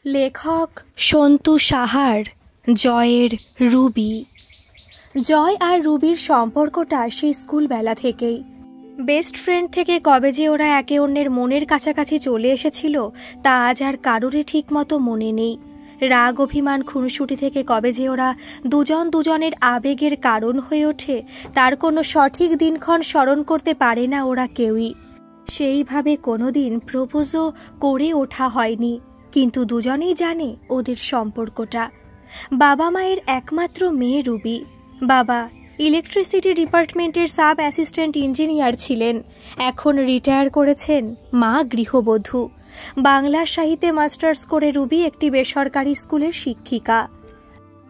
লেখক সন্তু সাহার জয়ের রুবি। জয় আর রুবির সম্পর্কটা সেই স্কুলবেলা থেকেই। বেস্ট ফ্রেন্ড থেকে কবে যে ওরা একে অন্যের মনের কাছাকাছি চলে এসেছিল তা আজ আর কারোরই ঠিক মতো মনে নেই। রাগ অভিমান খুনসুটি থেকে কবে যে ওরা দুজন দুজনের আবেগের কারণ হয়ে ওঠে তার কোনো সঠিক দিনক্ষণ স্মরণ করতে পারে না ওরা কেউই। সেইভাবে কোনোদিন প্রপোজও করে ওঠা হয়নি, কিন্তু দুজনেই জানে ওদের সম্পর্কটা। বাবা মায়ের একমাত্র মেয়ে রুবি। বাবা ইলেকট্রিসিটি ডিপার্টমেন্টের সাব অ্যাসিস্ট্যান্ট ইঞ্জিনিয়ার ছিলেন, এখন রিটায়ার করেছেন। মা গৃহবধূ। বাংলা সাহিত্যে মাস্টার্স করে রুবি একটি বেসরকারি স্কুলের শিক্ষিকা।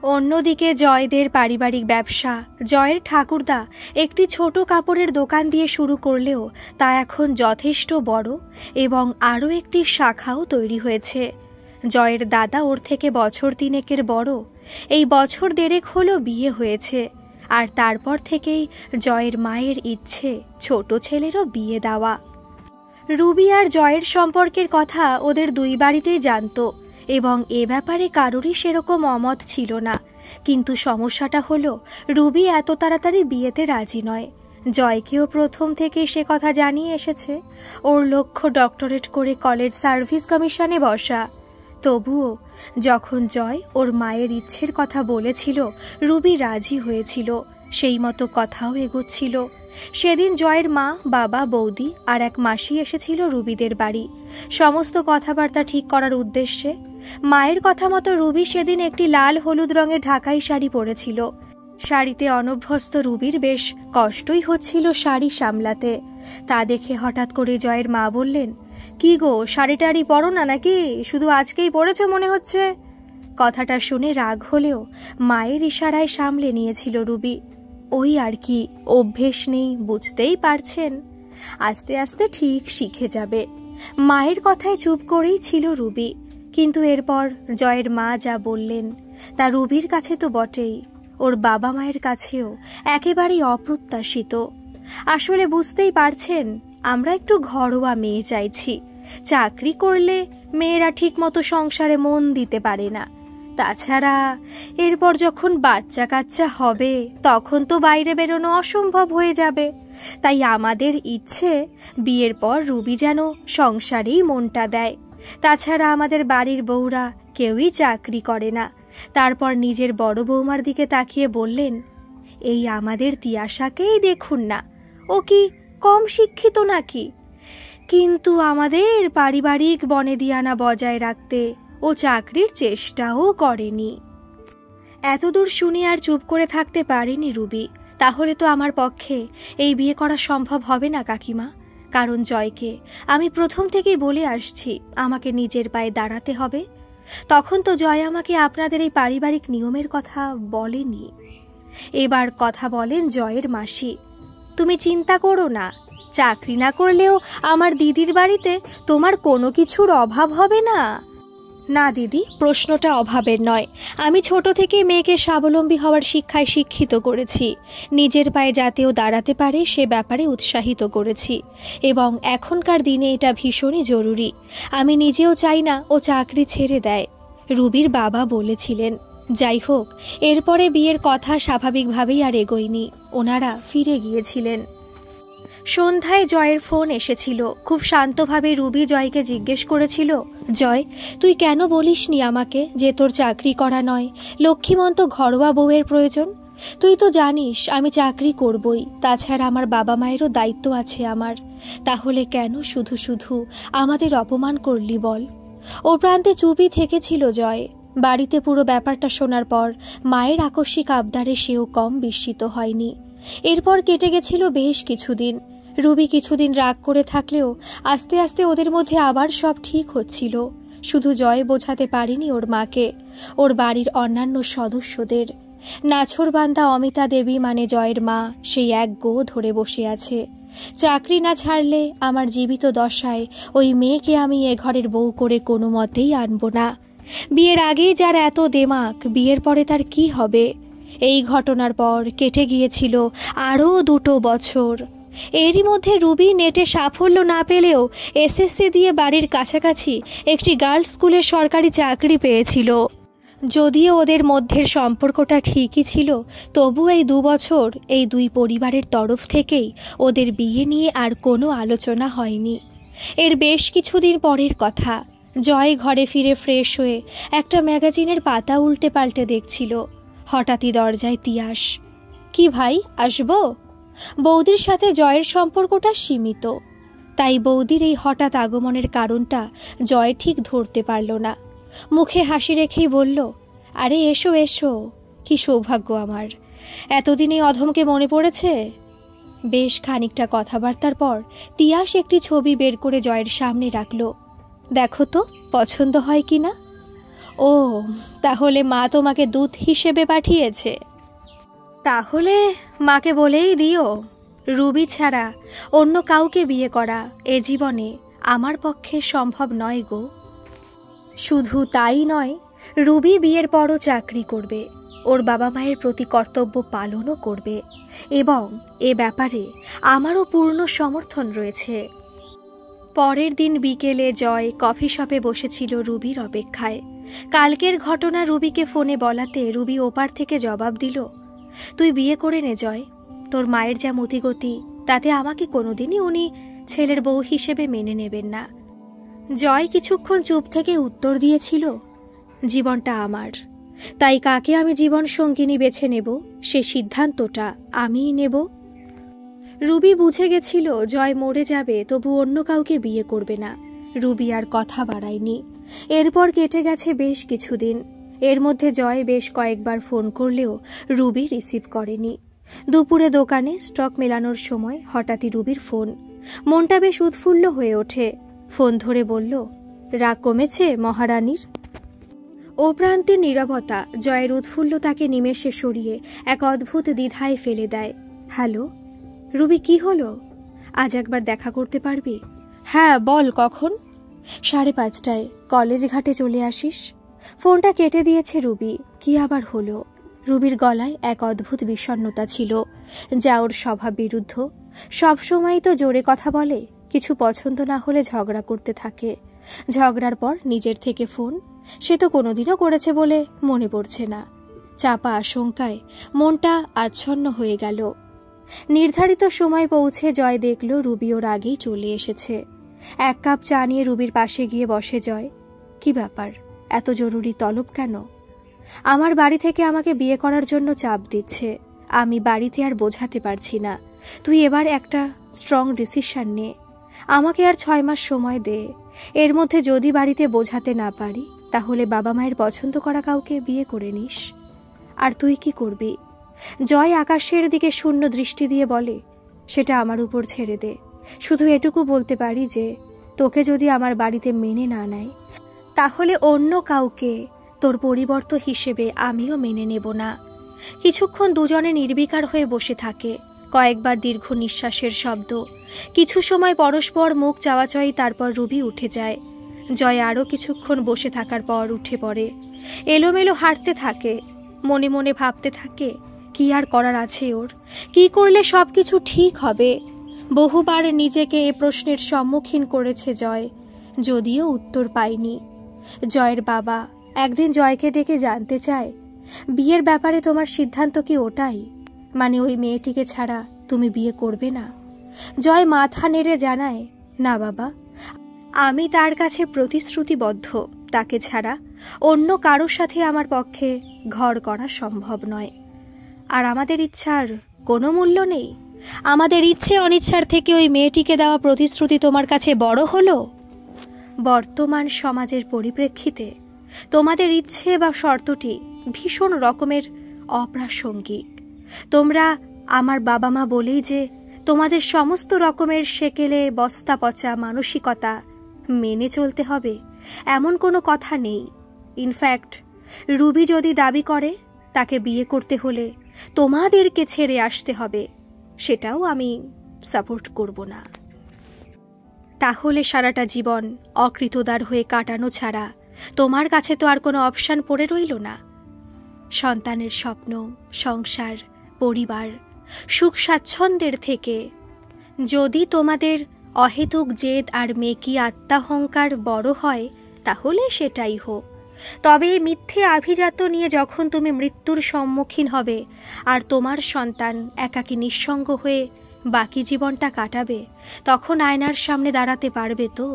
অন্যদিকে জয়দের পারিবারিক ব্যবসা। জয়ের ঠাকুরদা একটি ছোট কাপড়ের দোকান দিয়ে শুরু করলেও তা এখন যথেষ্ট বড় এবং আরও একটি শাখাও তৈরি হয়েছে। জয়ের দাদা ওর থেকে বছর 3 বড়। এই বছর 1.5 হলো বিয়ে হয়েছে, আর তারপর থেকেই জয়ের মায়ের ইচ্ছে ছোট ছেলেরও বিয়ে দেওয়া। রুবি আর জয়ের সম্পর্কের কথা ওদের দুই বাড়িতেই জানতো এবং এ ব্যাপারে কারোরই সেরকম অমত ছিল না। কিন্তু সমস্যাটা হলো রুবি এত তাড়াতাড়ি বিয়েতে রাজি নয়। জয়কেও প্রথম থেকে সে কথা জানিয়ে এসেছে। ওর লক্ষ্য ডক্টরেট করে কলেজ সার্ভিস কমিশনে বসা। তবুও যখন জয় ওর মায়ের ইচ্ছের কথা বলেছিল রুবি রাজি হয়েছিল, সেই মতো কথাও এগোচ্ছিল। সেদিন জয়ের মা, বাবা, বৌদি আর এক মাসি এসেছিল রুবিদের বাড়ি সমস্ত কথাবার্তা ঠিক করার উদ্দেশ্যে। মায়ের কথা মতো রুবি সেদিন একটি লাল হলুদ রঙের ঢাকাই শাড়ি পরেছিল। শাড়িতে অনভ্যস্ত রুবির বেশ কষ্টই হচ্ছিল শাড়ি সামলাতে। তা দেখে হঠাৎ করে জয়ের মা বললেন, কি গো, শাড়ি টাড়ি পরো না নাকি? শুধু আজকেই পরেছ মনে হচ্ছে। কথাটা শুনে রাগ হলেও মায়ের ইশারায় সামলে নিয়েছিল রুবি। ওই আর কি, অভ্যেস নেই, বুঝতেই পারছেন। আস্তে আস্তে ঠিক শিখে যাবে। মায়ের কথায় চুপ করেই ছিল রুবি। কিন্তু এরপর জয়ের মা যা বললেন তা রুবির কাছে তো বটেই, ওর বাবা মায়ের কাছেও একেবারেই অপ্রত্যাশিত। আসলে বুঝতেই পারছেন, আমরা একটু ঘরোয়া মেয়ে চাইছি। চাকরি করলে মেয়েরা ঠিক মতো সংসারে মন দিতে পারে না। তাছাড়া এরপর যখন বাচ্চা কাচ্চা হবে তখন তো বাইরে বেরোনো অসম্ভব হয়ে যাবে। তাই আমাদের ইচ্ছে বিয়ের পর রুবি যেন সংসারেই মনটা দেয়। তাছাড়া আমাদের বাড়ির বউরা কেউই চাকরি করে না। তারপর নিজের বড় বৌমার দিকে তাকিয়ে বললেন, এই আমাদের তিয়াশাকেই দেখুন না, ও কি কম শিক্ষিত নাকি? কিন্তু আমাদের পারিবারিক বনেদিয়ানা বজায় রাখতে ও চাকরির চেষ্টাও করেনি। এতদূর শুনে আর চুপ করে থাকতে পারেনি রুবি। তাহলে তো আমার পক্ষে এই বিয়ে করা সম্ভব হবে না কাকিমা, কারণ জয়কে আমি প্রথম থেকেই বলে আসছি আমাকে নিজের পায়ে দাঁড়াতে হবে। তখন তো জয় আমাকে আপনাদের এই পারিবারিক নিয়মের কথা বলেনি। এবার কথা বলেন জয়ের মাসি, তুমি চিন্তা করো না, চাকরি না করলেও আমার দিদির বাড়িতে তোমার কোনো কিছুর অভাব হবে না। না দিদি, প্রশ্নটা অভাবের নয়। আমি ছোট থেকে মেয়েকে স্বাবলম্বী হওয়ার শিক্ষায় শিক্ষিত করেছি। নিজের পায়ে যাতেও দাঁড়াতে পারে সে ব্যাপারে উৎসাহিত করেছি, এবং এখনকার দিনে এটা ভীষণই জরুরি। আমি নিজেও চাই না ও চাকরি ছেড়ে দেয়, রুবির বাবা বলেছিলেন। যাই হোক, এরপরে বিয়ের কথা স্বাভাবিকভাবেই আর এগোয়নি। ওনারা ফিরে গিয়েছিলেন। সন্ধ্যায় জয়ের ফোন এসেছিল। খুব শান্তভাবে রুবি জয়কে জিজ্ঞেস করেছিল, জয়, তুই কেন বলিসনি আমাকে যে তোর চাকরি করা নয়, লক্ষ্মীমন্ত ঘরোয়া বউয়ের প্রয়োজন? তুই তো জানিস আমি চাকরি করবই, তাছাড়া আমার বাবা মায়েরও দায়িত্ব আছে আমার। তাহলে কেন শুধু শুধু আমাদের অপমান করলি বল? ও প্রান্তে চুপই থেকেছিল জয়। বাড়িতে পুরো ব্যাপারটা শোনার পর মায়ের আকস্মিক আবদারে সেও কম বিস্মিত হয়নি। এরপর কেটে গেছিল বেশ কিছুদিন। রুবি কিছুদিন রাগ করে থাকলেও আস্তে আস্তে ওদের মধ্যে আবার সব ঠিক হচ্ছিল। শুধু জয় বোঝাতে পারেনি ওর মাকে, ওর বাড়ির অন্যান্য সদস্যদের। নাছোড়বান্দা অমিতা দেবী মানে জয়ের মা সেই এক গো ধরে বসে আছে। চাকরি না ছাড়লে আমার জীবিত দশায় ওই মেয়েকে আমি এ ঘরের বউ করে কোনো মতেই আনব না। বিয়ের আগেই যার এত দেমাক, বিয়ের পরে তার কি হবে? এই ঘটনার পর কেটে গিয়েছিল আরও 2 বছর। এরই মধ্যে রুবি নেটে সাফল্য না পেলেও এসএসসি দিয়ে বাড়ির কাছাকাছি একটি গার্লস স্কুলে সরকারি চাকরি পেয়েছিল। যদিও ওদের মধ্যের সম্পর্কটা ঠিকই ছিল, তবু এই 2 বছর এই 2 পরিবারের তরফ থেকেই ওদের বিয়ে নিয়ে আর কোনো আলোচনা হয়নি। এর বেশ কিছুদিন পরের কথা, জয় ঘরে ফিরে ফ্রেশ হয়ে একটা ম্যাগাজিনের পাতা উল্টে পাল্টে দেখছিল। হঠাৎই দরজায় তিয়াস। কি ভাই, আসবো? বৌদির সাথে জয়ের সম্পর্কটা সীমিত, তাই বৌদির এই হঠাৎ আগমনের কারণটা জয় ঠিক ধরতে পারল না। মুখে হাসি রেখেই বলল, আরে এসো এসো, কি সৌভাগ্য আমার, এতদিনে অধমকে মনে পড়েছে। বেশ খানিকটা কথাবার্তার পর তিয়াস একটি ছবি বের করে জয়ের সামনে রাখল। দেখো তো পছন্দ হয় কি না। ও, তাহলে মা তোমাকে দূত হিসেবে পাঠিয়েছে? তাহলে মাকে বলেই দিও, রুবি ছাড়া অন্য কাউকে বিয়ে করা এ জীবনে আমার পক্ষে সম্ভব নয় গো। শুধু তাই নয়, রুবি বিয়ের পরও চাকরি করবে, ওর বাবা মায়ের প্রতি কর্তব্য পালনও করবে, এবং এ ব্যাপারে আমারও পূর্ণ সমর্থন রয়েছে। পরের দিন বিকেলে জয় কফি শপে বসেছিল রুবির অপেক্ষায়। কালকের ঘটনা রুবিকে ফোনে বলাতে রুবি ওপার থেকে জবাব দিল, তুই বিয়ে করে নে জয়, তোর মায়ের যা মতিগতি তাতে আমাকে কোনোদিনই উনি ছেলের বউ হিসেবে মেনে নেবেন না। জয় কিছুক্ষণ চুপ থেকে উত্তর দিয়েছিল, জীবনটা আমার, তাই কাকে আমি জীবন সঙ্গিনী বেছে নেব সে সিদ্ধান্তটা আমিই নেব। রুবি বুঝে গেছিল জয় মরে যাবে, তবু অন্য কাউকে বিয়ে করবে না। রুবি আর কথা বাড়ায়নি। এরপর কেটে গেছে বেশ কিছুদিন। এর মধ্যে জয় বেশ কয়েকবার ফোন করলেও রুবি রিসিভ করেনি। দুপুরে দোকানে স্টক মেলানোর সময় হঠাৎই রুবির ফোন। মনটা বেশ উৎফুল্ল হয়ে ওঠে। ফোন ধরে বলল, রাগ কমেছে মহারানীর? ও প্রান্তের নীরবতা জয়ের উৎফুল্লতাকে নিমেষে সরিয়ে এক অদ্ভুত দ্বিধায় ফেলে দেয়। হ্যালো রুবি, কি হলো? আজ একবার দেখা করতে পারবি? হ্যাঁ বল, কখন? 5:30টায় কলেজ ঘাটে চলে আসিস। ফোনটা কেটে দিয়েছে রুবি। কি আবার হলো? রুবির গলায় এক অদ্ভুত বিষণ্ণতা ছিল, যা ওর স্বভাব বিরুদ্ধ। সবসময় তো জোরে কথা বলে, কিছু পছন্দ না হলে ঝগড়া করতে থাকে। ঝগড়ার পর নিজের থেকে ফোন, সে তো কোনোদিনও করেছে বলে মনে পড়ছে না। চাপা আশঙ্কায় মনটা আচ্ছন্ন হয়ে গেল। নির্ধারিত সময় পৌঁছে জয় দেখল রুবি ওর আগেই চলে এসেছে। 1 কাপ চা নিয়ে রুবির পাশে গিয়ে বসে জয়। কি ব্যাপার, এত জরুরি তলব কেন? আমার বাড়ি থেকে আমাকে বিয়ে করার জন্য চাপ দিচ্ছে, আমি বাড়িতে আর বোঝাতে পারছি না। তুই এবার একটা স্ট্রং ডিসিশন নে, আমাকে আর 6 মাস সময় দে। এর মধ্যে যদি বাড়িতে বোঝাতে না পারি, তাহলে বাবা মায়ের পছন্দ করা কাউকে বিয়ে করে নিস। আর তুই কি করবি? জয় আকাশের দিকে শূন্য দৃষ্টি দিয়ে বলে, সেটা আমার উপর ছেড়ে দে। শুধু এটুকু বলতে পারি যে তোকে যদি আমার বাড়িতে মেনে না নেয়, তাহলে অন্য কাউকে তোর পরিবর্তন হিসেবে আমিও মেনে নেব না। কিছুক্ষণ দুজনে নির্বিকার হয়ে বসে থাকে। কয়েকবার দীর্ঘ নিঃশ্বাসের শব্দ। কিছু সময় পরস্পর মুখ চাওয়াচাই, তারপর রুবি উঠে যায়। জয় আরও কিছুক্ষণ বসে থাকার পর উঠে পড়ে। এলোমেলো হাঁটতে থাকে, মনে মনে ভাবতে থাকে কি আর করার আছে ওর, কি করলে সব কিছু ঠিক হবে। বহুবার নিজেকে এ প্রশ্নের সম্মুখীন করেছে জয়, যদিও উত্তর পায়নি। জয়ের বাবা একদিন জয়কে ডেকে জানতে চায়, বিয়ের ব্যাপারে তোমার সিদ্ধান্ত কি ওটাই, মানে ওই মেয়েটিকে ছাড়া তুমি বিয়ে করবে না? জয় মাথা নেড়ে জানায়, না বাবা, আমি তার কাছে প্রতিশ্রুতিবদ্ধ, তাকে ছাড়া অন্য কারোর সাথে আমার পক্ষে ঘর করা সম্ভব নয়। আর আমাদের ইচ্ছার কোনো মূল্য নেই? আমাদের ইচ্ছে অনিচ্ছার থেকে ওই মেয়েটিকে দেওয়া প্রতিশ্রুতি তোমার কাছে বড় হলো? বর্তমান সমাজের পরিপ্রেক্ষিতে তোমাদের ইচ্ছে বা শর্তটি ভীষণ রকমের অপ্রাসঙ্গিক। তোমরা আমার বাবা মা বলেই যে তোমাদের সমস্ত রকমের সেকেলে বস্তা পচা মানসিকতা মেনে চলতে হবে এমন কোনো কথা নেই। ইনফ্যাক্ট রুবি যদি দাবি করে তাকে বিয়ে করতে হলে তোমাদেরকে ছেড়ে আসতে হবে, সেটাও আমি সাপোর্ট করব না। তাহলে সারাটা জীবন অকৃতদার হয়ে কাটানো ছাড়া তোমার কাছে তো আর কোনো অপশান পড়ে রইল না। সন্তানের স্বপ্ন, সংসার, পরিবার, সুখ স্বাচ্ছন্দ্যের থেকে যদি তোমাদের অহেতুক জেদ আর মেকি আত্মাহংকার বড় হয় তাহলে সেটাই হোক, তবে এই মিথ্যে আভিজাত্য নিয়ে যখন তুমি মৃত্যুর সম্মুখীন হবে আর তোমার সন্তান একাকী নিঃসঙ্গ হয়ে বাকি জীবনটা কাটাবে, তখন আয়নার সামনে দাঁড়াতে পারবে তো?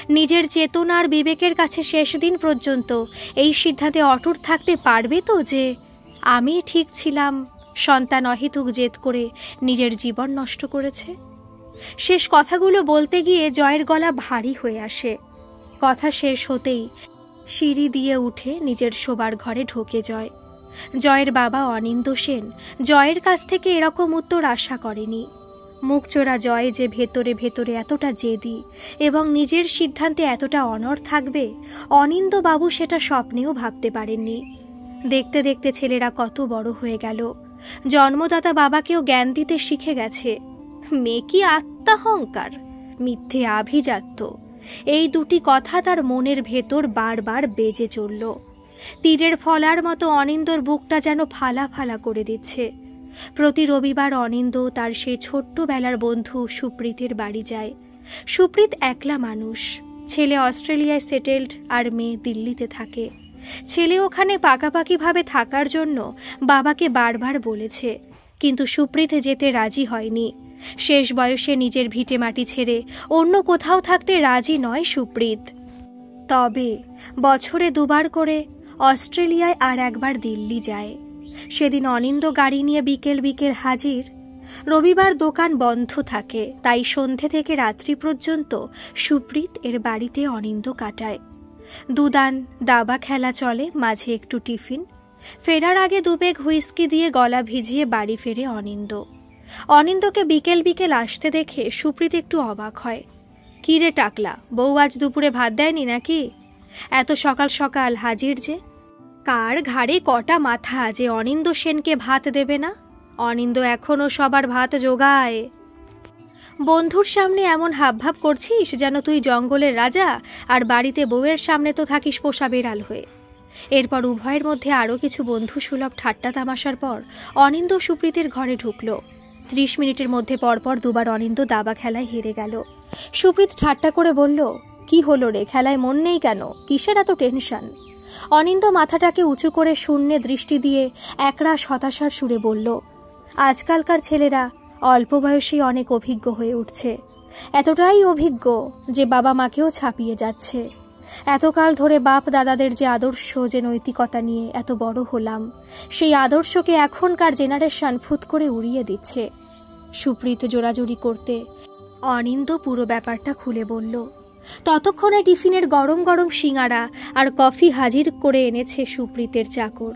নিজের চেতনা আর বিবেকের কাছে শেষ দিন পর্যন্ত এই সিদ্ধান্তে অটুট থাকতে পারবে তো যে আমি ঠিক ছিলাম, সন্তান অহেতুক জেদ করে নিজের জীবন নষ্ট করেছে? শেষ কথাগুলো বলতে গিয়ে জয়ের গলা ভারী হয়ে আসে। কথা শেষ হতেই সিঁড়ি দিয়ে উঠে নিজের শোবার ঘরে ঢোকে জয়। জয়ের বাবা অনিন্দ সেন জয়ের কাছ থেকে এরকম উত্তর আশা করেনি। মুখচোরা জয় যে ভেতরে ভেতরে এতটা জেদি এবং নিজের সিদ্ধান্তে এতটা অনড় থাকবে, অনিন্দ বাবু সেটা স্বপ্নেও ভাবতে পারেননি। দেখতে দেখতে ছেলেরা কত বড় হয়ে গেল, জন্মদাতা বাবাকেও জ্ঞান দিতে শিখে গেছে। মেয়ে কি আত্মাহংকার, মিথ্যে আভিজাত্য, এই দুটি কথা তার মনের ভেতর বারবার বেজে চলল। তীরের ফলার মতো অনিন্দর বুকটা যেন ফালা ফালা করে দিচ্ছে। প্রতি রবিবার অনিন্দ তার সেই ছোট্টবেলার বন্ধু সুপ্রীতের বাড়ি যায়। সুপ্রীত একলা মানুষ, ছেলে অস্ট্রেলিয়ায় সেটেলড আর মেয়ে দিল্লিতে থাকে। ছেলে ওখানে পাকাপাকিভাবে থাকার জন্য বাবাকে বারবার বলেছে, কিন্তু সুপ্রীত যেতে রাজি হয়নি। শেষ বয়সে নিজের ভিটে মাটি ছেড়ে অন্য কোথাও থাকতে রাজি নয় সুপ্রীত। তবে বছরে দুবার করে অস্ট্রেলিয়ায় আর একবার দিল্লি যায়। সেদিন অনিন্দ গাড়ি নিয়ে বিকেল বিকেল হাজির। রবিবার দোকান বন্ধ থাকে, তাই সন্ধে থেকে রাত্রি পর্যন্ত সুপ্রীত এর বাড়িতে অনিন্দ কাটায়। দুদান দাবা খেলা চলে, মাঝে একটু টিফিন। ফেরার আগে দুবেগ হুইস্কি দিয়ে গলা ভিজিয়ে বাড়ি ফেরে অনিন্দ। অনিন্দকে বিকেল বিকেল আসতে দেখে সুপ্রীত একটু অবাক হয়। কি রে টাকলা, বউ আজ দুপুরে ভাত দেয়নি নাকি? এত সকাল সকাল হাজির যে? কার ঘাড়ে কটা মাথা যে অনিন্দ সেনকে ভাত দেবে না? অনিন্দ এখনও সবার ভাত জোগায়। বন্ধুর সামনে এমন হাবভাব করছিস যেন তুই জঙ্গলের রাজা, আর বাড়িতে বউয়ের সামনে তো থাকিস পোষা বেড়াল হয়ে। এরপর উভয়ের মধ্যে আরও কিছু বন্ধু সুলভ ঠাট্টা তামাশার পর অনিন্দ সুপ্রীতের ঘরে ঢুকল। 30 মিনিটের মধ্যে পরপর দুবার অনিন্দ দাবা খেলায় হেরে গেল। সুপ্রীত ঠাট্টা করে বলল, কি হলো রে, খেলায় মন নেই কেন? কিসের এত টেনশন? অনিন্দ মাথাটাকে উঁচু করে শূন্যে দৃষ্টি দিয়ে একরাশ হতাশার সুরে বলল, আজকালকার ছেলেরা অল্প বয়সেই অনেক অভিজ্ঞ হয়ে উঠছে। এতটাই অভিজ্ঞ যে বাবা মাকেও ছাপিয়ে যাচ্ছে। এতকাল ধরে বাপ দাদাদের যে আদর্শ, যে নৈতিকতা নিয়ে এত বড় হলাম, সেই আদর্শকে এখনকার জেনারেশন ফুট করে উড়িয়ে দিচ্ছে। সুপ্রীত জোরাজুরি করতে অনিন্দ পুরো ব্যাপারটা খুলে বলল। ততক্ষণে টিফিনের গরম গরম সিঙাড়া আর কফি হাজির করে এনেছে সুপ্রীতের চাকর।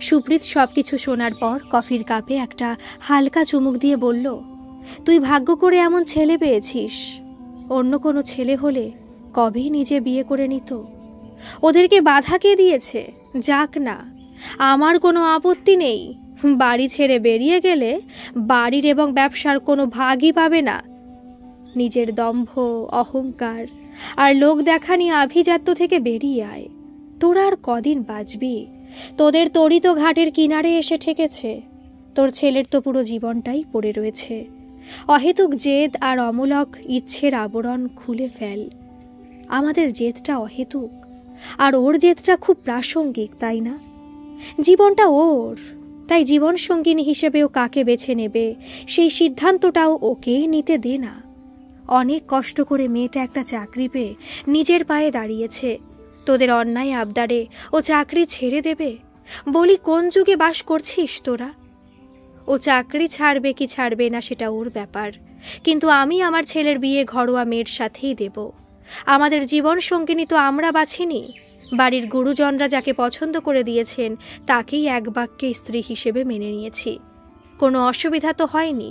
সুপ্রীত সবকিছু শোনার পর কফির কাপে একটা হালকা চুমুক দিয়ে বলল, তুই ভাগ্য করে এমন ছেলে পেয়েছিস। অন্য কোনো ছেলে হলে কবেই নিজে বিয়ে করে নিত। ওদেরকে বাধা কে দিয়েছে? যাক না, আমার কোনো আপত্তি নেই। বাড়ি ছেড়ে বেরিয়ে গেলে বাড়ির এবং ব্যবসার কোনো ভাগই পাবে না। নিজের দম্ভ, অহংকার আর লোক দেখানি আভিজাত্য থেকে বেরিয়ে আয়। তোরা আর কদিন বাঁচবি? তোদের তরিত ঘাটের কিনারে এসে ঠেকেছে। তোর ছেলের তো পুরো জীবনটাই পড়ে রয়েছে। অহেতুক জেদ আর অমূলক ইচ্ছের আবরণ খুলে ফেল। আমাদের জেদটা অহেতুক, আর ওর জেদটা খুব প্রাসঙ্গিক, তাই না? জীবনটা ওর, তাই জীবন সঙ্গিনী হিসেবেও কাকে বেছে নেবে সেই সিদ্ধান্তটাও ওকেই নিতে দে না। অনেক কষ্ট করে মেয়েটা একটা চাকরি পেয়ে নিজের পায়ে দাঁড়িয়েছে। তোদের অন্যায় আবদারে ও চাকরি ছেড়ে দেবে? বলি, কোন যুগে বাস করছিস তোরা? ও চাকরি ছাড়বে কি ছাড়বে না সেটা ওর ব্যাপার, কিন্তু আমি আমার ছেলের বিয়ে ঘরোয়া মেয়ের সাথেই দেব। আমাদের জীবন সঙ্গিনী তো আমরা বাছিনি। বাড়ির গুরুজনরা যাকে পছন্দ করে দিয়েছেন তাকেই এক বাক্যে স্ত্রী হিসেবে মেনে নিয়েছি। কোনো অসুবিধা তো হয়নি।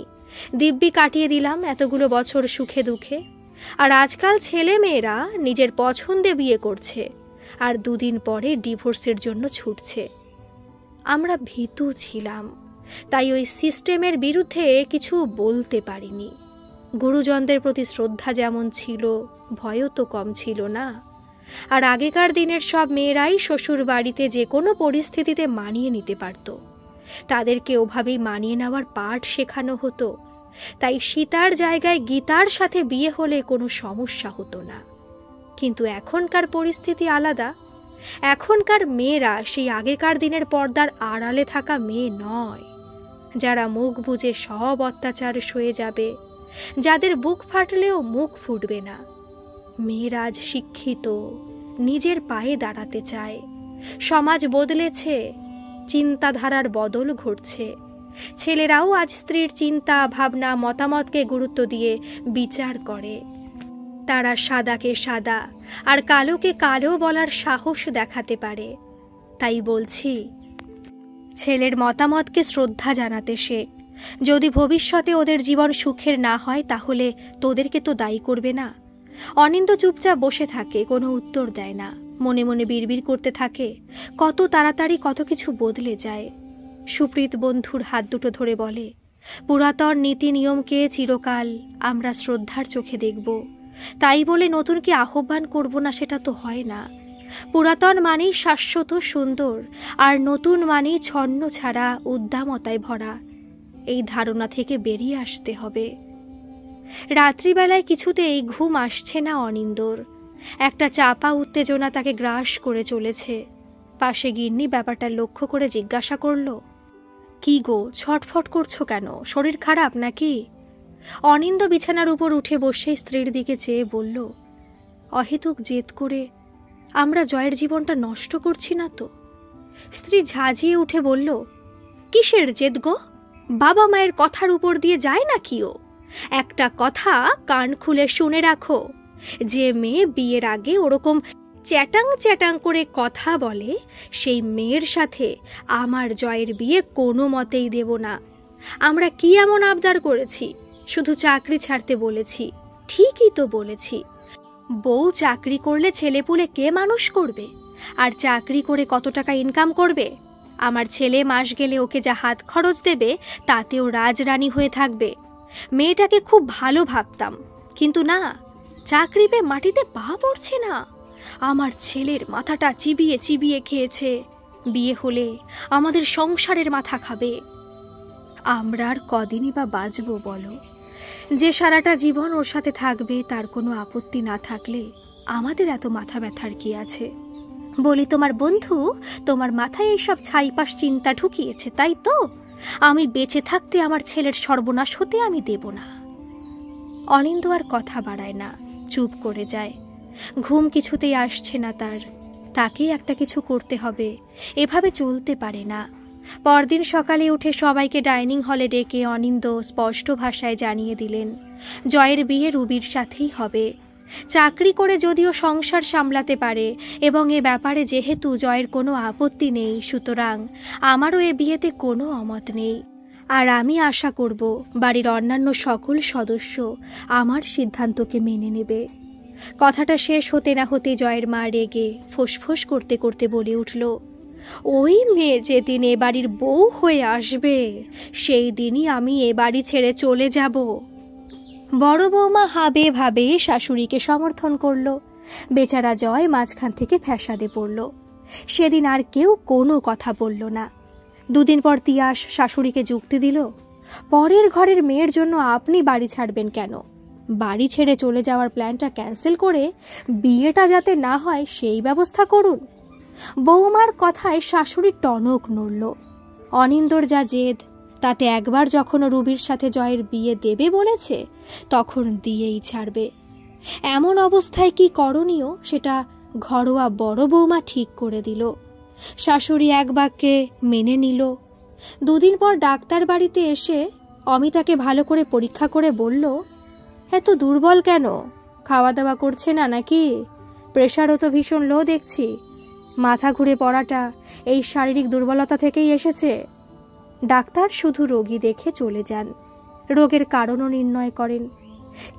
দিব্যি কাটিয়ে দিলাম এতগুলো বছর সুখে দুঃখে। আর আজকাল ছেলে মেয়েরা নিজের পছন্দে বিয়ে করছে আর দুদিন পরে ডিভোর্সের জন্য ছুটছে। আমরা ভীতু ছিলাম, তাই ওই সিস্টেমের বিরুদ্ধে কিছু বলতে পারিনি। গুরুজনদের প্রতি শ্রদ্ধা যেমন ছিল, ভয়ও তো কম ছিল না। আর আগেকার দিনের সব মেয়েরাই শ্বশুর বাড়িতে যে কোনো পরিস্থিতিতে মানিয়ে নিতে পারত। তাদেরকে ওভাবেই মানিয়ে নেওয়ার পাঠ শেখানো হতো। তাই সীতার জায়গায় গীতার সাথে বিয়ে হলে কোনো সমস্যা হতো না। কিন্তু এখনকার পরিস্থিতি আলাদা। এখনকার মেয়েরা সেই আগেকার দিনের পর্দার আড়ালে থাকা মেয়ে নয়, যারা মুখ বুজে সব অত্যাচার সয়ে যাবে, যাদের বুক ফাটলেও মুখ ফুটবে না। মেয়েরা আজ শিক্ষিত, নিজের পায়ে দাঁড়াতে চায়। সমাজ বদলেছে, চিন্তাধারার বদল ঘটছে। ছেলেরাও আজ স্ত্রীর চিন্তা ভাবনা মতামতকে গুরুত্ব দিয়ে বিচার করে। তারা সাদাকে সাদা আর কালোকে কালো বলার সাহস দেখাতে পারে। তাই বলছি, ছেলের মতামতকে শ্রদ্ধা জানাতে শেখ। যদি ভবিষ্যতে ওদের জীবন সুখের না হয় তাহলে তোদেরকে তো দায়ী করবে না। অনিন্দ চুপচাপ বসে থাকে, কোনো উত্তর দেয় না। মনে মনে বিড়বিড় করতে থাকে, কত তাড়াতাড়ি কত কিছু বদলে যায়। সুপ্রীত বন্ধুর হাত দুটো ধরে বলে, পুরাতন নীতি নিয়মকে চিরকাল আমরা শ্রদ্ধার চোখে দেখব। তাই বলে নতুনকে আহ্বান করব না, সেটা তো হয় না। পুরাতন মানেই শাশ্বত সুন্দর, আর নতুন মানেই ছন্ন ছাড়া উদ্দামতায় ভরা। এই ধারণা থেকে বেরিয়ে আসতে হবে। রাত্রিবেলায় কিছুতেই ঘুম আসছে না অনিন্দর। একটা চাপা উত্তেজনা তাকে গ্রাস করে চলেছে। পাশে গিন্নি ব্যাপারটা লক্ষ্য করে জিজ্ঞাসা করল, কি গো, ছটফট করছো কেন? শরীর খারাপ নাকি? অনিন্দ বিছানার উপর উঠে বসে স্ত্রীর দিকে চেয়ে বলল, অহেতুক জেদ করে আমরা জয়ের জীবনটা নষ্ট করছি না তো? স্ত্রী ঝাঁঝিয়ে উঠে বলল, কিসের জেদ গো? বাবা মায়ের কথার উপর দিয়ে যায় না কি ও? একটা কথা কান খুলে শুনে রাখো, যে মেয়ে বিয়ের আগে ওরকম চ্যাটাং চ্যাটাং করে কথা বলে, সেই মেয়ের সাথে আমার জয়ের বিয়ে কোনো মতেই দেব না। আমরা কি এমন আবদার করেছি? শুধু চাকরি ছাড়তে বলেছি। ঠিকই তো বলেছি। বউ চাকরি করলে ছেলেপুলে কে মানুষ করবে? আর চাকরি করে কত টাকা ইনকাম করবে? আমার ছেলে মাস গেলে ওকে যা হাত খরচ দেবে তাতেও রাজরানী হয়ে থাকবে। মেয়েটাকে খুব ভালো ভাবতাম, কিন্তু না, চাকরি পেয়ে মাটিতে পা পড়ছে না। আমার ছেলের মাথাটা চিবিয়ে চিবিয়ে খেয়েছে। বিয়ে হলে আমাদের সংসারের মাথা খাবে। আমরা আর কদিনই বা বাঁচবো বলো? যে সারাটা জীবন ওর সাথে থাকবে তার কোনো আপত্তি না থাকলে আমাদের এত মাথা ব্যথার কি আছে? বলি, তোমার বন্ধু তোমার মাথায় এইসব ছাইপাশ চিন্তা ঢুকিয়েছে, তাই তো? আমি বেঁচে থাকতে আমার ছেলের সর্বনাশ হতে আমি দেব না। অনিন্দ আর কথা বাড়ায় না, চুপ করে যায়। ঘুম কিছুতেই আসছে না তার। তাকেই একটা কিছু করতে হবে, এভাবে চলতে পারে না। পরদিন সকালে উঠে সবাইকে ডাইনিং হলে ডেকে অনিন্দ স্পষ্ট ভাষায় জানিয়ে দিলেন, জয়ের বিয়ে রুবির সাথেই হবে। চাকরি করে যদিও সংসার সামলাতে পারে এবং এ ব্যাপারে যেহেতু জয়ের কোনো আপত্তি নেই, সুতরাং আমারও এ বিয়েতে কোনো অমত নেই। আর আমি আশা করব বাড়ির অন্যান্য সকল সদস্য আমার সিদ্ধান্তকে মেনে নেবে। কথাটা শেষ হতে না হতে জয়ের মা রেগে ফোঁসফোঁস করতে করতে বলে উঠল, ওই মেয়ে যেদিন এ বাড়ির বউ হয়ে আসবে সেই দিনই আমি এ বাড়ি ছেড়ে চলে যাব। বড় বৌমা হাবে ভাবে শাশুড়িকে সমর্থন করল। বেচারা জয় মাঝখান থেকে ফ্যাসাদে পড়ল। সেদিন আর কেউ কোনো কথা বলল না। দুদিন পর তিয়াস শাশুড়িকে যুক্তি দিল, পরের ঘরের মেয়ের জন্য আপনি বাড়ি ছাড়বেন কেন? বাড়ি ছেড়ে চলে যাওয়ার প্ল্যানটা ক্যান্সেল করে বিয়েটা যাতে না হয় সেই ব্যবস্থা করুন। বৌমার কথায় শাশুড়ির টনক নড়ল। অনিন্দর যা জেদ, তাতে একবার যখন রুবির সাথে জয়ের বিয়ে দেবে বলেছে তখন দিয়েই ছাড়বে। এমন অবস্থায় কি করণীয় সেটা ঘরোয়া বড় বৌমা ঠিক করে দিল। শাশুড়ি এক বাক্যে মেনে নিল। দুদিন পর ডাক্তার বাড়িতে এসে অমিতাকে ভালো করে পরীক্ষা করে বলল, এত দুর্বল কেন? খাওয়া দাওয়া করছে না নাকি? প্রেশারও তো ভীষণ লো দেখছি। মাথা ঘুরে পড়াটা এই শারীরিক দুর্বলতা থেকেই এসেছে। ডাক্তার শুধু রোগী দেখে চলে যান, রোগের কারণও নির্ণয় করেন,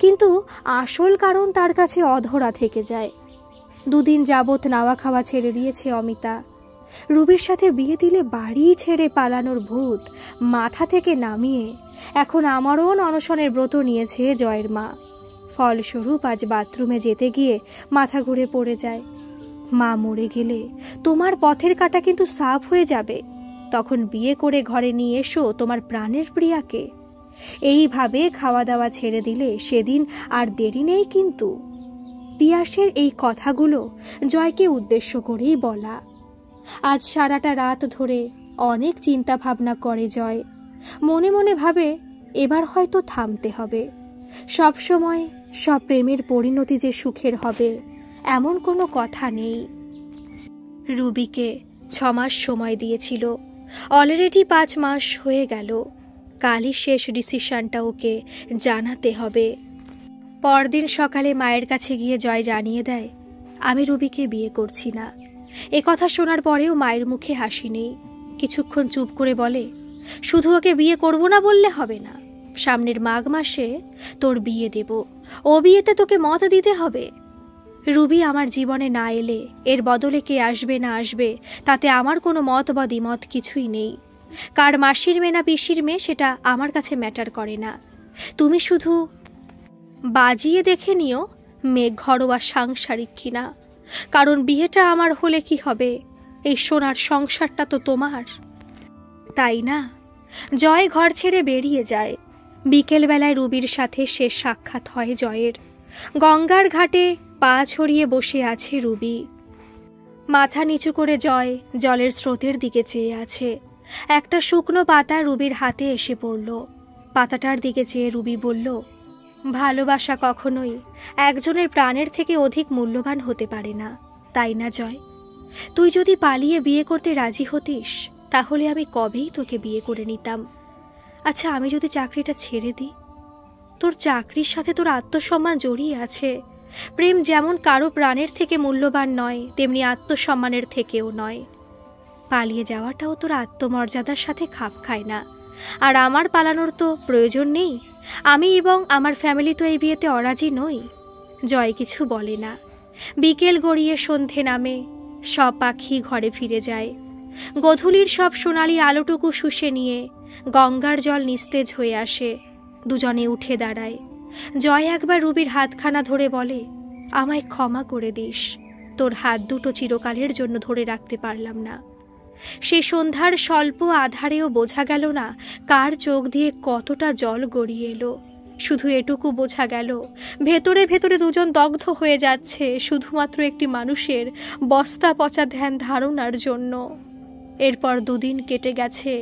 কিন্তু আসল কারণ তার কাছে অধরা থেকে যায়। দুদিন যাবৎ নাওয়া খাওয়া ছেড়ে দিয়েছে অমিতা। রুবির সাথে বিয়ে দিলে বাড়ি ছেড়ে পালানোর ভূত মাথা থেকে নামিয়ে এখন আমারও অনশনের ব্রত নিয়েছে জয়ের মা। ফলস্বরূপ আজ বাথরুমে যেতে গিয়ে মাথা ঘুরে পড়ে যায়। মা মরে গেলে তোমার পথের কাঁটা কিন্তু সাফ হয়ে যাবে। তখন বিয়ে করে ঘরে নিয়ে এসো তোমার প্রাণের প্রিয়াকে। এইভাবে খাওয়া দাওয়া ছেড়ে দিলে সেদিন আর দেরি নেই কিন্তু। তিয়াসের এই কথাগুলো জয়কে উদ্দেশ্য করেই বলা। আজ সারাটা রাত ধরে অনেক চিন্তা ভাবনা করে জয়। মনে মনে ভাবে এবার হয়তো থামতে হবে। সব সময় সব প্রেমের পরিণতি যে সুখের হবে এমন কোনো কথা নেই। রুবিকে 6 মাস সময় দিয়েছিল, অলরেডি 5 মাস হয়ে গেল। কালই শেষ ডিসিশনটা ওকে জানাতে হবে। পরদিন সকালে মায়ের কাছে গিয়ে জয় জানিয়ে দেয়, আমি রুবিকে বিয়ে করছি না। এ কথা শোনার পরেও মায়ের মুখে হাসি নেই। কিছুক্ষণ চুপ করে বলে, শুধু ওকে বিয়ে করব না বললে হবে না। সামনের মাঘ মাসে তোর বিয়ে দেব, ও বিয়েতে তোকে মত দিতে হবে। রুবি আমার জীবনে না এলে এর বদলে কে আসবে না আসবে তাতে আমার কোনো মত বা দ্বিমত কিছুই নেই। কার মাসির মেয়ে না পিসির মেয়ে সেটা আমার কাছে ম্যাটার করে না। তুমি শুধু বাজিয়ে দেখে নিও মেয়ে ঘরোয়া সাংসারিক কিনা, কারণ বিয়েটা আমার হলে কি হবে, এই সোনার সংসারটা তো তোমার, তাই না? জয় ঘর ছেড়ে বেরিয়ে যায়। বিকেলবেলায় রুবির সাথে শেষ সাক্ষাৎ হয় জয়ের। গঙ্গার ঘাটে পা ছড়িয়ে বসে আছে রুবি। মাথা নিচু করে জয় জলের স্রোতের দিকে চেয়ে আছে। একটা শুকনো পাতা রুবির হাতে এসে পড়ল। পাতাটার দিকে চেয়ে রুবি বলল, ভালোবাসা কখনোই একজনের প্রাণের থেকে অধিক মূল্যবান হতে পারে না, তাই না জয়? তুই যদি পালিয়ে বিয়ে করতে রাজি হতিস তাহলে আমি কবেই তোকে বিয়ে করে নিতাম। আচ্ছা, আমি যদি চাকরিটা ছেড়ে দিই? তোর চাকরির সাথে তোর আত্মসম্মান জড়িয়ে আছে। প্রেম যেমন কারো প্রাণের থেকে মূল্যবান নয়, তেমনি আত্মসম্মানের থেকেও নয়। পালিয়ে যাওয়াটাও তোর আত্মমর্যাদার সাথে খাপ খায় না। আর আমার পালানোর তো প্রয়োজন নেই। আমি এবং আমার ফ্যামিলি তো এই বিয়েতে অরাজি নই। জয় কিছু বলে না। বিকেল গড়িয়ে সন্ধে নামে, সব পাখি ঘরে ফিরে যায়। গধূলির সব সোনালি আলোটুকু শুষে নিয়ে গঙ্গার জল নিস্তেজ হয়ে আসে। দুজনে উঠে দাঁড়ায়। জয় একবার রুবির হাতখানা ধরে বলে, আমায় ক্ষমা করে দিস, তোর হাত দুটো চিরকালের জন্য ধরে রাখতে পারলাম না। সে সন্ধ্যার স্বল্প আধারেও বোঝা গেল না কার চোখ দিয়ে কতটা জল গড়িয়ে এলো। শুধু এটুকু বোঝা গেল ভেতরে ভেতরে দুজন দগ্ধ হয়ে যাচ্ছে শুধুমাত্র একটি মানুষের বস্তা পচা ধ্যান ধারণার জন্য। এরপর 2 দিন কেটে গেছে।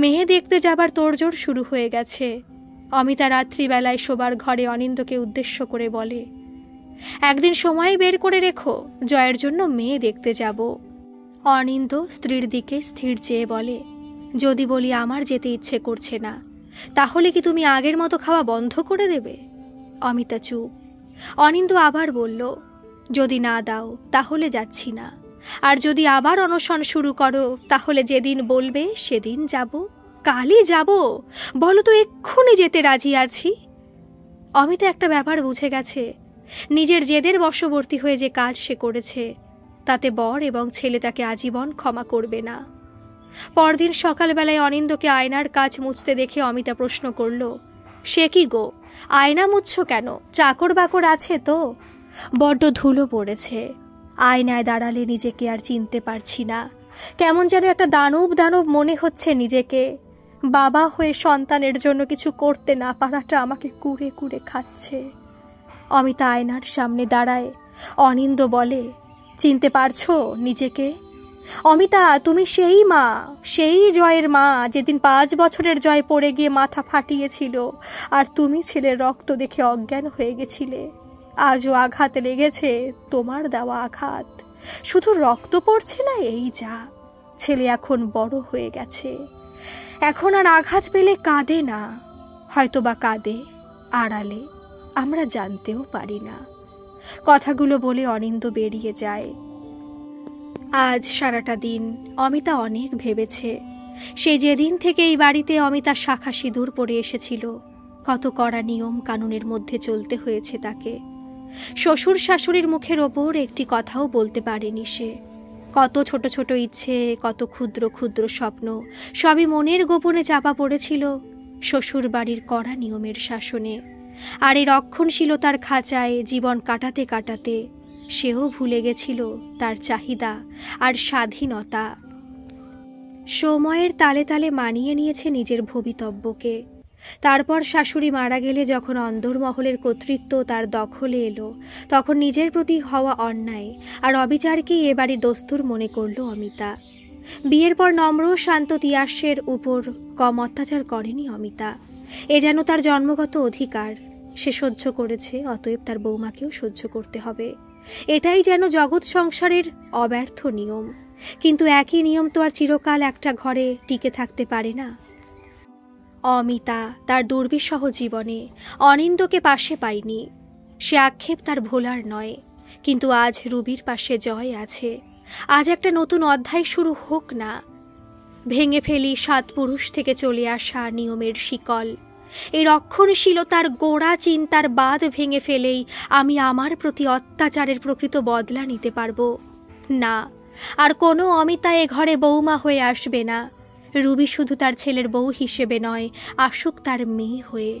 মেয়ে দেখতে যাবার তোড়জোড় শুরু হয়ে গেছে। অমিতা রাত্রিবেলায় শোবার ঘরে অনিন্দকে উদ্দেশ্য করে বলে, একদিন সময় বের করে রেখো, জয়ের জন্য মেয়ে দেখতে যাব। অনিন্দ স্ত্রীর দিকে স্থির চেয়ে বলে, যদি বলি আমার যেতে ইচ্ছে করছে না, তাহলে কি তুমি আগের মতো খাওয়া বন্ধ করে দেবে? অমিতা চুপ। অনিন্দ আবার বলল, যদি না দাও তাহলে যাচ্ছি না, আর যদি আবার অনশন শুরু করো তাহলে যেদিন বলবে সেদিন যাব। কালই যাব, বলো তো এক্ষুনি যেতে রাজি আছি। অমিতা একটা ব্যাপার বুঝে গেছে, নিজের জেদের বশবর্তী হয়ে যে কাজ সে করেছে তাতে বর এবং ছেলে তাকে আজীবন ক্ষমা করবে না। পরদিন সকালবেলায় অনিন্দকে আয়নার কাজ মুছতে দেখে অমিতা প্রশ্ন করল, সে কি গো, আয়না মুছছ কেন? চাকর বাকর আছে তো? বড্ড ধুলো পড়েছে। আয়নায় দাঁড়ালে নিজেকে আর চিনতে পারছি না। কেমন যেন একটা দানব দানব মনে হচ্ছে নিজেকে। বাবা হয়ে সন্তানের জন্য কিছু করতে না পারাটা আমাকে কুড়ে কুড়ে খাচ্ছে। অমিতা আয়নার সামনে দাঁড়ায়। অনিন্দ বলে, চিনতে পারছো নিজেকে? অমিতা, তুমি সেই মা, সেই জয়ের মা যেদিন 5 বছরের জয় পড়ে গিয়ে মাথা ফাটিয়েছিল আর তুমি ছেলের রক্ত দেখে অজ্ঞান হয়ে গেছিলে। আজও আঘাত লেগেছে, তোমার দেওয়া আঘাত। শুধু রক্ত পড়ছে না, এই যা। ছেলে এখন বড় হয়ে গেছে, এখন আর আঘাত পেলে কাঁদে না, হয়তো বা কাঁদে আড়ালে, আমরা জানতেও পারি না। কথাগুলো বলে অনিন্দ বেরিয়ে যায়। আজ সারাটা দিন অমিতা অনেক ভেবেছে। সে যেদিন থেকে এই বাড়িতে অমিতা শাখা সিঁদুর পরে এসেছিল, কত কড়া নিয়ম কানুনের মধ্যে চলতে হয়েছে তাকে। শ্বশুর শাশুড়ির মুখের ওপর একটি কথাও বলতে পারেনি সে। কত ছোট ছোট ইচ্ছে, কত ক্ষুদ্র ক্ষুদ্র স্বপ্ন, সবই মনের গোপনে চাপা পড়েছিল শ্বশুর বাড়ির কড়া নিয়মের শাসনে। আর এই রক্ষণশীলতার খাঁচায় জীবন কাটাতে কাটাতে সেও ভুলে গেছিল তার চাহিদা আর স্বাধীনতা। সময়ের তালে তালে মানিয়ে নিয়েছে নিজের ভবিতব্যকে। তারপর শাশুড়ি মারা গেলে যখন অন্দরমহলের কর্তৃত্ব তার দখলে এলো, তখন নিজের প্রতি হওয়া অন্যায় আর অবিচারকেই এ বাড়ির দস্তুর মনে করল অমিতা। বিয়ের পর নম্র শান্ত তিয়াসের উপর কম অত্যাচার করেনি অমিতা। এ যেন তার জন্মগত অধিকার। সে সহ্য করেছে, অতএব তার বৌমাকেও সহ্য করতে হবে। এটাই যেন জগৎ সংসারের অব্যর্থ নিয়ম। কিন্তু একই নিয়ম তো আর চিরকাল একটা ঘরে টিকে থাকতে পারে না। অমিতা তার দুর্বিষহ জীবনে অনিন্দকে পাশে পায়নি। সে আক্ষেপ তার ভোলার নয়, কিন্তু আজ রুবির পাশে জয় আছে। আজ একটা নতুন অধ্যায় শুরু হোক না। ভেঙে ফেলি 7 পুরুষ থেকে চলে আসা নিয়মের শিকল। এই রক্ষণশীলতার গোড়া চিন্তার বাঁধ ভেঙে ফেলেই আমি আমার প্রতি অত্যাচারের প্রকৃত বদলা নিতে পারবো। না, আর কোনো অমিতা এ ঘরে বৌমা হয়ে আসবে না। রুবি শুধু তার ছেলের বউ হিসেবে নয়, আসুক তার মেয়ে হয়ে।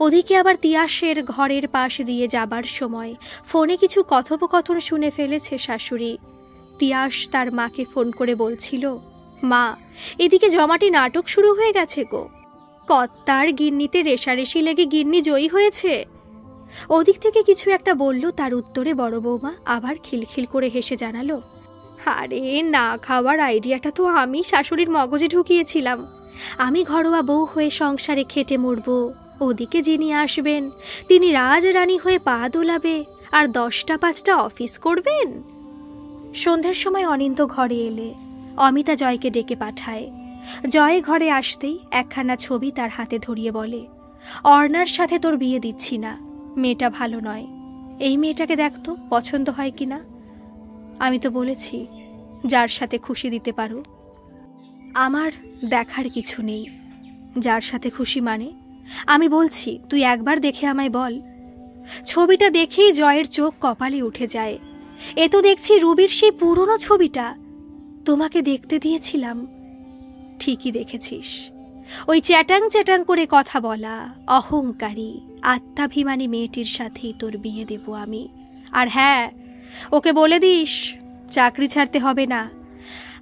ওদিকে আবার তিয়াসের ঘরের পাশ দিয়ে যাবার সময় ফোনে কিছু কথোপকথন শুনে ফেলেছে শাশুড়ি। তিয়াস তার মাকে ফোন করে বলছিল, মা, এদিকে জমাটি নাটক শুরু হয়ে গেছে গো। কর্তার গিন্নিতে রেশারেশি লেগে গিন্নি জয়ী হয়েছে। ওদিক থেকে কিছু একটা বলল, তার উত্তরে বড় বৌমা আবার খিলখিল করে হেসে জানালো, আরে না খাওয়ার আইডিয়াটা তো আমি শাশুড়ির মগজে ঢুকিয়েছিলাম। আমি ঘরোয়া বউ হয়ে সংসারে খেটে মরব, ওদিকে যিনি আসবেন তিনি রাজরানী হয়ে পা দোলাবে আর 10টা 5টা অফিস করবেন। সন্ধ্যার সময় অনিন্দ ঘরে এলে অমিতা জয়কে ডেকে পাঠায়। জয় ঘরে আসতেই একখানা ছবি তার হাতে ধরিয়ে বলে, অর্ণার সাথে তোর বিয়ে দিচ্ছি না, মেয়েটা ভালো নয়। এই মেয়েটাকে দেখতো পছন্দ হয় কিনা। আমি তো বলেছি যার সাথে খুশি দিতে পারো। আমার দেখার কিছু নেই। যার সাথে খুশি মানে? আমি বলছি তুই একবার দেখে আমায় বল। ছবিটা দেখেই জয়ের চোখ কপালে উঠে যায়। এ তো দেখছি রুবির সেই পুরনো ছবিটা। তোমাকে দেখতে দিয়েছিলাম। ঠিকই দেখেছিস। ওই চ্যাটাং চ্যাটাং করে কথা বলা অহংকারী আত্মাভিমানী মেয়েটির সাথেই তোর বিয়ে দেব আমি। আর হ্যাঁ, ওকে বলে দিস চাকরি ছাড়তে হবে না।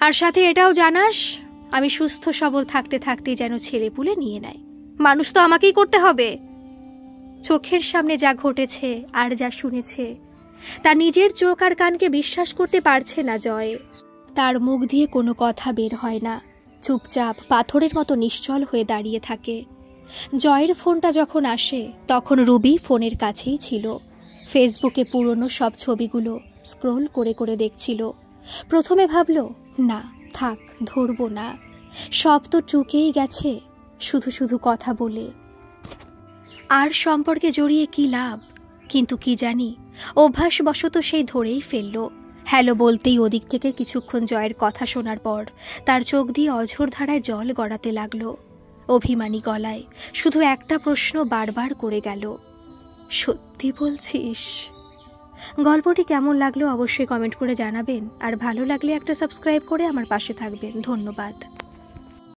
আর সাথে এটাও জানাস, আমি সুস্থ সবল থাকতে থাকতে যেন ছেলেপুলে নিয়ে নেয়। মানুষ তো আমাকেই করতে হবে। চোখের সামনে যা ঘটেছে আর যা শুনেছে, তার নিজের চোখ আর কানকে বিশ্বাস করতে পারছে না জয়। তার মুখ দিয়ে কোনো কথা বের হয় না, চুপচাপ পাথরের মতো নিশ্চল হয়ে দাঁড়িয়ে থাকে। জয়ের ফোনটা যখন আসে তখন রুবি ফোনের কাছেই ছিল। ফেসবুকে পুরনো সব ছবিগুলো স্ক্রোল করে করে দেখছিল। প্রথমে ভাবল, না থাক, ধরব না, সব তো চুকেই গেছে, শুধু শুধু কথা বলে আর সম্পর্কে জড়িয়ে কি লাভ। কিন্তু কি জানি অভ্যাসবশত সেই ধরেই ফেলল। হ্যালো বলতেই ওদিক থেকে কিছুক্ষণ জয়ের কথা শোনার পর তার চোখ দিয়ে অঝোর ধারায় জল গড়াতে লাগলো। অভিমানী গলায় শুধু একটা প্রশ্ন বারবার করে গেল, সত্যি বলছিস? গল্পটি কেমন লাগলো অবশ্যই কমেন্ট করে জানাবেন। আর ভালো লাগলে একটা সাবস্ক্রাইব করে আমার পাশে থাকবেন। ধন্যবাদ।